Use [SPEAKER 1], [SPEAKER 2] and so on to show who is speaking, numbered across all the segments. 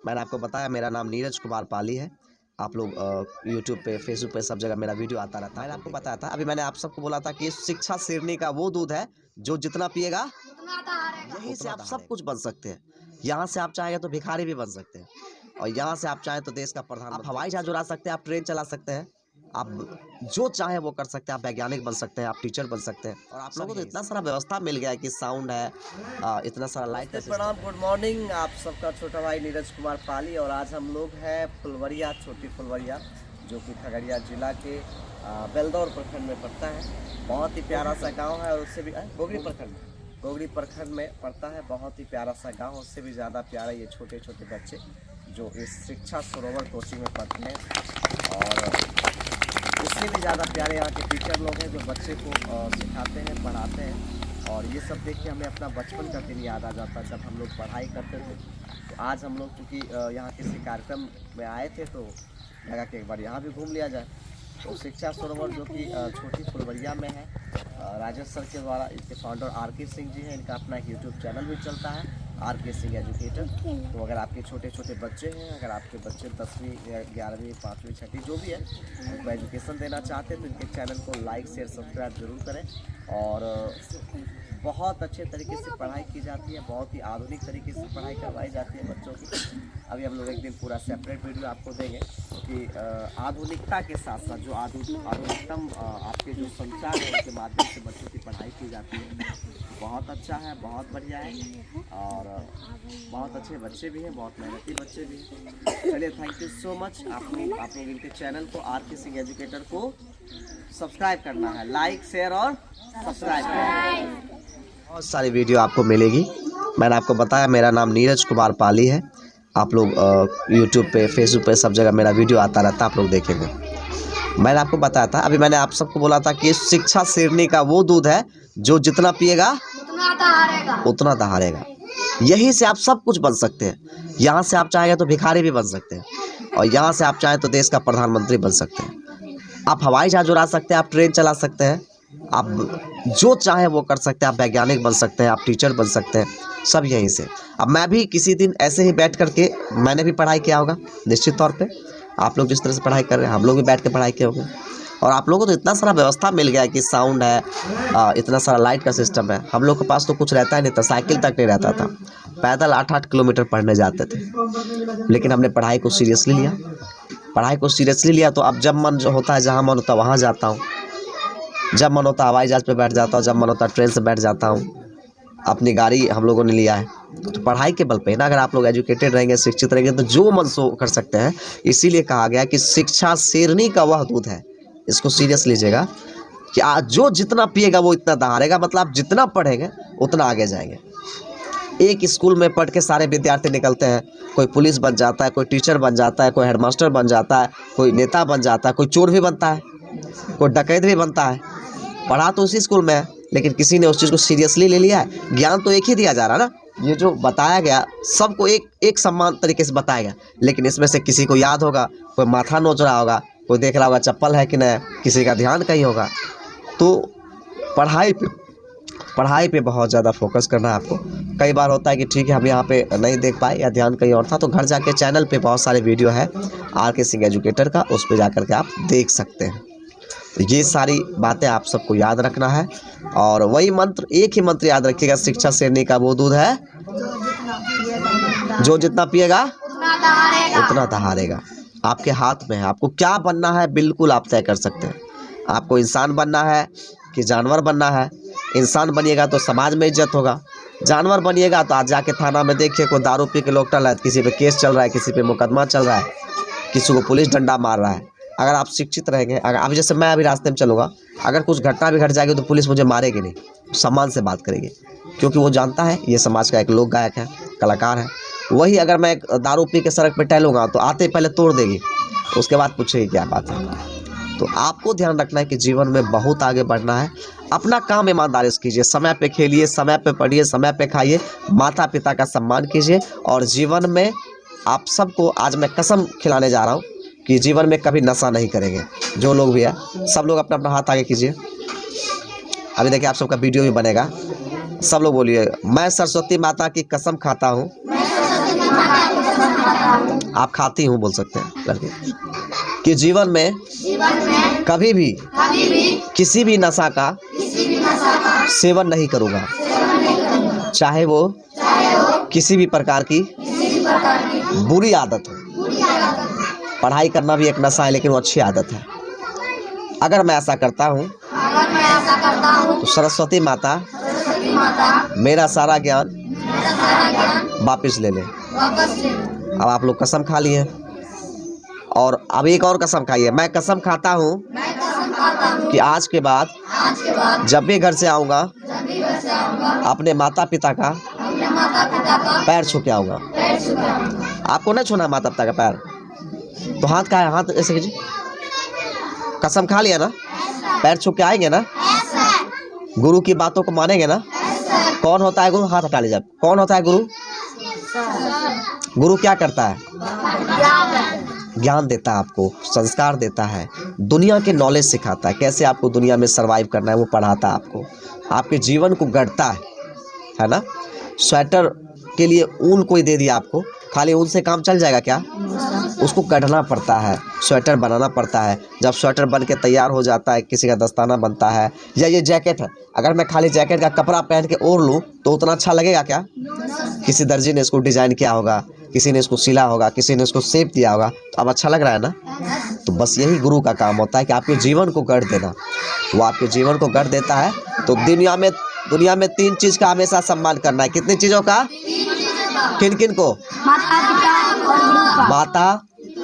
[SPEAKER 1] मैंने आपको बताया मेरा नाम नीरज कुमार पाली है। आप लोग यूट्यूब पे, फेसबुक पे सब जगह मेरा वीडियो आता रहता है। मैंने आपको बताया था, अभी मैंने आप सबको बोला था कि शिक्षा शेरनी का वो दूध है जो जितना पिएगा यहीं से आप सब कुछ बन सकते हैं। यहाँ से आप चाहेंगे तो भिखारी भी बन सकते हैं, और यहाँ से आप चाहें तो देश का प्रधान, आप हवाई जहाज उड़ा सकते हैं, आप ट्रेन चला सकते हैं, आप जो चाहे वो कर सकते हैं। आप वैज्ञानिक बन सकते हैं, आप टीचर बन सकते हैं, और आप लोगों को तो इतना सारा व्यवस्था मिल गया है कि साउंड है, इतना सारा लाइट है। प्रणाम, गुड मॉर्निंग, आप सबका छोटा भाई नीरज कुमार पाली। और आज हम लोग हैं फुलवरिया, छोटी फुलवरिया, जो कि खगड़िया जिला के बेलदौर प्रखंड में पड़ता है। बहुत ही प्यारा सा गाँव है, और उससे भी गोगरी प्रखंड में पड़ता है। बहुत ही प्यारा सा गाँव, उससे भी ज़्यादा प्यारा ये छोटे छोटे बच्चे जो इस शिक्षा सरोवर कोचिंग में पढ़ते हैं, और उससे भी ज़्यादा प्यारे यहाँ के टीचर लोग हैं जो बच्चे को सिखाते हैं, पढ़ाते हैं। और ये सब देख के हमें अपना बचपन का दिन याद आ जाता है, जब हम लोग पढ़ाई करते थे। तो आज हम लोग चूँकि यहाँ किसी कार्यक्रम में आए थे, तो लगा कि एक बार यहाँ भी घूम लिया जाए। तो शिक्षा सरोवर जो कि छोटी फुलवरिया में है, राजेश सर के द्वारा, इसके फाउंडर आर.के. सिंह जी हैं। इनका अपना एक यूट्यूब चैनल भी चलता है, आर.के. सिंह एजुकेटर। तो अगर आपके छोटे छोटे बच्चे हैं, अगर आपके बच्चे 10वीं, 11वीं, 5वीं, 6वीं जो भी है, उनको एजुकेशन देना चाहते हैं, तो इनके चैनल को लाइक, शेयर, सब्सक्राइब जरूर करें। और बहुत अच्छे तरीके से पढ़ाई की जाती है, बहुत ही आधुनिक तरीके से पढ़ाई करवाई जाती है बच्चों की। अभी हम लोग एक दिन पूरा सेपरेट वीडियो आपको देंगे कि आधुनिकता के साथ साथ जो आधुनिकतम आपके जो संचार है, उसके माध्यम से बच्चों की पढ़ाई की जाती है। बहुत अच्छा है, बहुत बढ़िया है, और बहुत अच्छे बच्चे भी हैं, बहुत मेहनती बच्चे भी हैं। चलिए, थैंक यू सो मच। आप लोग इनके चैनल को, आर.के. सिंह एजुकेटर को सब्सक्राइब करना है, लाइक, शेयर और सब्सक्राइब करना है। बहुत सारी वीडियो आपको मिलेगी। मैंने आपको बताया मेरा नाम नीरज कुमार पाली है। आप लोग यूट्यूब पे, फेसबुक पे सब जगह मेरा वीडियो आता रहता है, आप लोग देखेंगे। मैंने आपको बताया था, अभी मैंने आप सबको बोला था कि शिक्षा शेरनी का वो दूध है जो जितना पिएगा उतना दहाड़ेगा। यहीं से आप सब कुछ बन सकते हैं। यहाँ से आप चाहेंगे तो भिखारी भी बन सकते हैं, और यहाँ से आप चाहें तो देश का प्रधानमंत्री बन सकते हैं। आप हवाई जहाज उड़ा सकते हैं, आप ट्रेन चला सकते हैं, आप जो चाहे वो कर सकते हैं। आप वैज्ञानिक बन सकते हैं, आप टीचर बन सकते हैं, सब यहीं से। अब मैं भी किसी दिन ऐसे ही बैठ करके मैंने भी पढ़ाई किया होगा, निश्चित तौर पे। आप लोग जिस तरह से पढ़ाई कर रहे हैं, हम लोग भी बैठ के पढ़ाई किए होंगे। और आप लोगों को तो इतना सारा व्यवस्था मिल गया है कि साउंड है, इतना सारा लाइट का सिस्टम है। हम लोग के पास तो कुछ रहता ही नहीं था, साइकिल तक नहीं रहता था, पैदल 8-8 किलोमीटर पढ़ने जाते थे। लेकिन हमने पढ़ाई को सीरियसली लिया। तो अब जब मन होता है, जहाँ मन होता है वहाँ जाता हूँ। जब मन होता है हवाई जहाज़ पे बैठ जाता हूँ, जब मन होता है ट्रेन से बैठ जाता हूँ। अपनी गाड़ी हम लोगों ने लिया है, तो पढ़ाई के बल पे ना, अगर आप लोग एजुकेटेड रहेंगे, शिक्षित रहेंगे, तो जो मन सो कर सकते हैं। इसीलिए कहा गया कि शिक्षा शेरनी का वह दूध है। इसको सीरियस लीजिएगा कि आज जो जितना पिएगा वो इतना दहाड़ेगा। मतलब आप जितना पढ़ेंगे उतना आगे जाएंगे। एक स्कूल में पढ़ के सारे विद्यार्थी निकलते हैं, कोई पुलिस बन जाता है, कोई टीचर बन जाता है, कोई हेडमास्टर बन जाता है, कोई नेता बन जाता है, कोई चोर भी बनता है, कोई डकैत भी बनता है। पढ़ा तो उसी स्कूल में है, लेकिन किसी ने उस चीज़ को सीरियसली ले लिया है। ज्ञान तो एक ही दिया जा रहा है ना, ये जो बताया गया सबको एक समान तरीके से बताया गया। लेकिन इसमें से किसी को याद होगा, कोई माथा नोच रहा होगा, कोई देख रहा होगा चप्पल है कि नहीं, किसी का ध्यान कहीं होगा। तो पढ़ाई पे बहुत ज़्यादा फोकस करना है आपको। कई बार होता है कि ठीक है, हम यहाँ पे नहीं देख पाए या ध्यान कहीं और था, तो घर जाके चैनल पे बहुत सारे वीडियो है आर.के. सिंह एजुकेटर का, उस पर जा कर के आप देख सकते हैं। तो ये सारी बातें आप सबको याद रखना है, और वही मंत्र, एक ही मंत्र याद रखिएगा, शिक्षा शेरनी का वो दूध है जो जितना पिएगा उतना दहाड़ेगा। आपके हाथ में है, आपको क्या बनना है बिल्कुल आप तय कर सकते हैं। आपको इंसान बनना है कि जानवर बनना है। इंसान बनिएगा तो समाज में इज्जत होगा, जानवर बनिएगा तो आज जाके थाना में देखिए कोई दारू पी के लोग टल रहा है, किसी पे केस चल रहा है, किसी पे मुकदमा चल रहा है, किसी को पुलिस डंडा मार रहा है। अगर आप शिक्षित रहेंगे, अगर अब जैसे मैं अभी रास्ते में चलूँगा, अगर कुछ घटना भी घट जाएगी तो पुलिस मुझे मारेगी नहीं, सम्मान से बात करेगी, क्योंकि वो जानता है ये समाज का एक लोक गायक है, कलाकार है। वही अगर मैं दारू पी के सड़क पर टहलूँगा तो आते पहले तोड़ देगी, उसके बाद पूछेगी क्या बात है। तो आपको ध्यान रखना है कि जीवन में बहुत आगे बढ़ना है। अपना काम ईमानदारी से कीजिए, समय पे खेलिए, समय पे पढ़िए, समय पे खाइए, माता पिता का सम्मान कीजिए। और जीवन में आप सबको आज मैं कसम खिलाने जा रहा हूँ कि जीवन में कभी नशा नहीं करेंगे। जो लोग भी है, सब लोग अपना अपना हाथ आगे कीजिए। अभी देखिए आप सबका वीडियो भी बनेगा, सब लोग बोलिए, मैं सरस्वती माता की कसम खाता हूँ आप खाती हूँ बोल सकते हैं लड़के, कि जीवन में कभी भी किसी भी नशा का सेवन नहीं करूँगा, चाहे वो किसी भी प्रकार की बुरी आदत हो। पढ़ाई करना भी एक नशा है, लेकिन वो अच्छी आदत है। अगर मैं ऐसा करता हूँ तो सरस्वती माता मेरा सारा ज्ञान वापस ले ले। अब आप लोग कसम खा लिए, और अब एक और कसम खाइए। मैं कसम खाता हूँ कि आज के बाद जब भी घर से आऊँगा अपने माता पिता का पैर छू के आऊँगा। आपको नहीं छूना माता पिता का पैर, तो हाथ का है, हाथ ऐसे कीजिए। कसम खा लिया ना, पैर छू के आएंगे ना, गुरु की बातों को मानेंगे ना। कौन होता है गुरु? हाथ हटा लीजिए। कौन होता है गुरु? गुरु क्या करता है? ज्ञान देता है, आपको संस्कार देता है, दुनिया के नॉलेज सिखाता है, कैसे आपको दुनिया में सरवाइव करना है वो पढ़ाता है आपको, आपके जीवन को गढ़ता है ना। स्वेटर के लिए ऊन कोई दे दिया आपको, खाली ऊन से काम चल जाएगा क्या? उसको गढ़ना पड़ता है, स्वेटर बनाना पड़ता है। जब स्वेटर बन के तैयार हो जाता है, किसी का दस्ताना बनता है, या ये जैकेट है, अगर मैं खाली जैकेट का कपड़ा पहन के ओढ़ लूँ तो उतना अच्छा लगेगा क्या? किसी दर्जी ने इसको डिज़ाइन किया होगा, किसी ने इसको सिला होगा, किसी ने इसको शेप दिया होगा, तो अब अच्छा लग रहा है ना। तो बस यही गुरु का काम होता है कि आपके जीवन को गढ़ देना। वो आपके जीवन को गढ़ देता है। तो दुनिया में 3 चीज़ का हमेशा सम्मान करना है। कितनी चीज़ों का? किन किन को? माता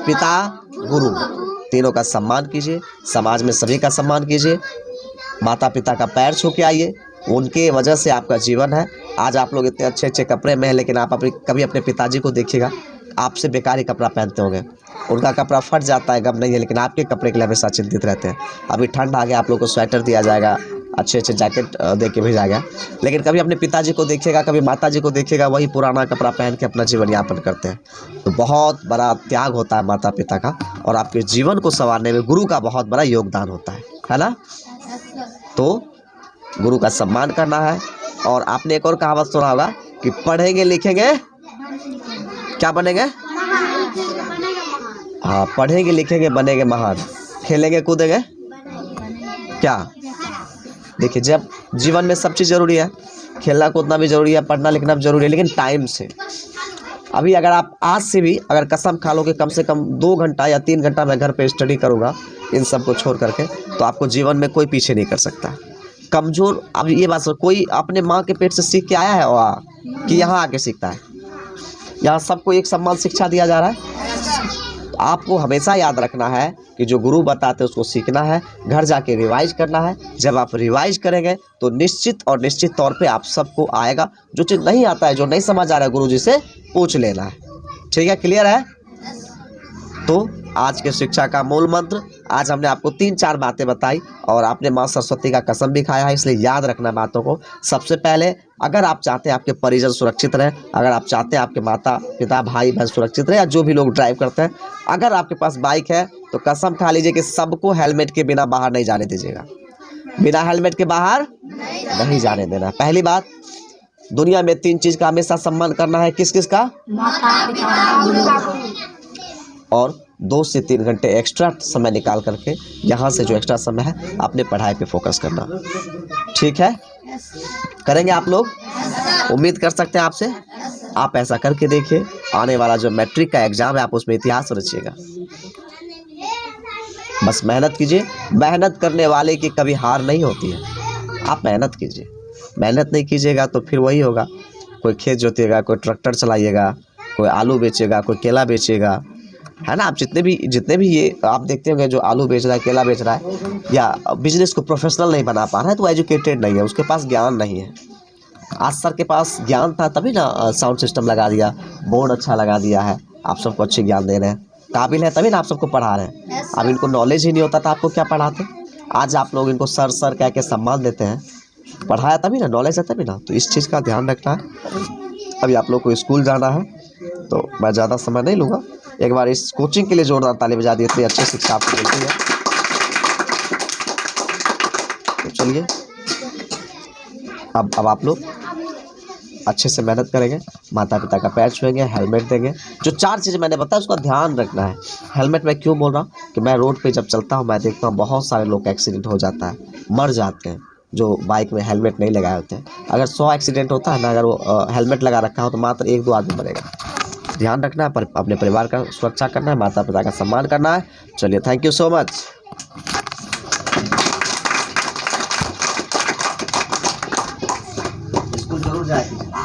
[SPEAKER 1] पिता गुरु, तीनों का सम्मान कीजिए। समाज में सभी का सम्मान कीजिए। माता पिता का पैर छू के आइए, उनके वजह से आपका जीवन है। आज आप लोग इतने अच्छे अच्छे कपड़े में हैं, लेकिन आप कभी अपने पिताजी को देखिएगा, आपसे बेकार ही कपड़ा पहनते होंगे। उनका कपड़ा फट जाता है, गम नहीं है, लेकिन आपके कपड़े के लिए हमेशा चिंतित रहते हैं। अभी ठंड आ गया, आप लोग को स्वेटर दिया जाएगा, अच्छे अच्छे जैकेट दे के भेजा गया, लेकिन कभी अपने पिताजी को देखिएगा, कभी माताजी को देखिएगा, वही पुराना कपड़ा पहन के अपना जीवन यापन करते हैं। तो बहुत बड़ा त्याग होता है माता पिता का, और आपके जीवन को संवारने में गुरु का बहुत बड़ा योगदान होता है ना। तो गुरु का सम्मान करना है। और आपने एक और कहावत सुना होगा कि पढ़ेंगे लिखेंगे क्या बनेंगे? हाँ, पढ़ेंगे लिखेंगे बनेंगे महान, खेलेंगे कूदेंगे क्या? देखिए, जब जीवन में सब चीज़ ज़रूरी है, खेलना कूदना भी ज़रूरी है, पढ़ना लिखना भी ज़रूरी है, लेकिन टाइम से। अभी अगर आप आज से भी अगर कसम खा लो कि कम से कम 2 घंटा या 3 घंटा मैं घर पे स्टडी करूँगा इन सब को छोड़ करके, तो आपको जीवन में कोई पीछे नहीं कर सकता। कमज़ोर, अब ये बात, कोई अपने माँ के पेट से सीख के आया है वहाँ कि यहाँ आके सीखता है? यहाँ सबको एक समान शिक्षा दिया जा रहा है। तो आपको हमेशा याद रखना है कि जो गुरु बताते हैं उसको सीखना है, घर जाके रिवाइज करना है। जब आप रिवाइज करेंगे तो निश्चित तौर पे आप सबको आएगा। जो चीज़ नहीं आता है, जो नहीं समझ आ रहा है, गुरु जी से पूछ लेना है। ठीक है, क्लियर है? तो आज के शिक्षा का मूल मंत्र, आज हमने आपको 3-4 बातें बताई, और आपने माँ सरस्वती का कसम भी खाया है, इसलिए याद रखना बातों को। सबसे पहले, अगर आप चाहते हैं आपके परिजन सुरक्षित रहें, अगर आप चाहते हैं आपके माता पिता भाई बहन सुरक्षित रहे, या जो भी लोग ड्राइव करते हैं, अगर आपके पास बाइक है तो कसम खा लीजिए कि सबको हेलमेट के बिना बाहर नहीं जाने दीजिएगा। बिना हेलमेट के बाहर नहीं जाने देना। पहली बात, दुनिया में 3 चीज़ का हमेशा सम्मान करना है। किस किस का? माता पिता गुरु। और 2 से 3 घंटे एक्स्ट्रा समय निकाल करके यहाँ से जो एक्स्ट्रा समय है अपने पढ़ाई पे फोकस करना। ठीक है, करेंगे आप लोग? उम्मीद कर सकते हैं आपसे। आप ऐसा करके देखिए, आने वाला जो मैट्रिक का एग्ज़ाम है आप उसमें इतिहास रचिएगा। बस मेहनत कीजिए। मेहनत करने वाले की कभी हार नहीं होती है। आप मेहनत कीजिए। मेहनत नहीं कीजिएगा तो फिर वही होगा, कोई खेत जोतिएगा, कोई ट्रैक्टर चलाइएगा, कोई आलू बेचेगा, कोई केला बेचेगा, है ना। आप जितने भी ये आप देखते होंगे जो आलू बेच रहा है, केला बेच रहा है, या बिजनेस को प्रोफेशनल नहीं बना पा रहा है, तो एजुकेटेड नहीं है, उसके पास ज्ञान नहीं है। आज सर के पास ज्ञान था तभी ना साउंड सिस्टम लगा दिया, बोर्ड अच्छा लगा दिया है, आप सबको अच्छे ज्ञान दे रहे हैं। काबिल है तभी ना आप सबको पढ़ा रहे हैं। अब इनको नॉलेज ही नहीं होता था, आपको क्या पढ़ाते? आज आप लोग इनको सर सर कह के सम्मान देते हैं। पढ़ाया तभी ना, नॉलेज है तभी ना। तो इस चीज़ का ध्यान रखना है। अभी आप लोग को स्कूल जाना है, तो मैं ज़्यादा समय नहीं लूँगा। एक बार इस कोचिंग के लिए जोरदार ताली बजा दी, इतनी अच्छी शिक्षा आपको मिलती है। तो चलिए, अब आप लोग अच्छे से मेहनत करेंगे। माता पिता का पैर छुएंगे, हेलमेट देंगे। जो 4 चीज़ें मैंने बताया उसका ध्यान रखना है। हेलमेट मैं क्यों बोल रहा हूँ कि मैं रोड पे जब चलता हूँ मैं देखता हूँ बहुत सारे लोग का एक्सीडेंट हो जाता है, मर जाते हैं जो बाइक में हेलमेट नहीं लगाए होते हैं। अगर 100 एक्सीडेंट होता है ना, अगर वो हेलमेट लगा रखा हो तो मात्र 1-2 आदमी मरेगा। ध्यान रखना है, अपने परिवार का सुरक्षा करना है, माता पिता का सम्मान करना है। चलिए, थैंक यू सो मच।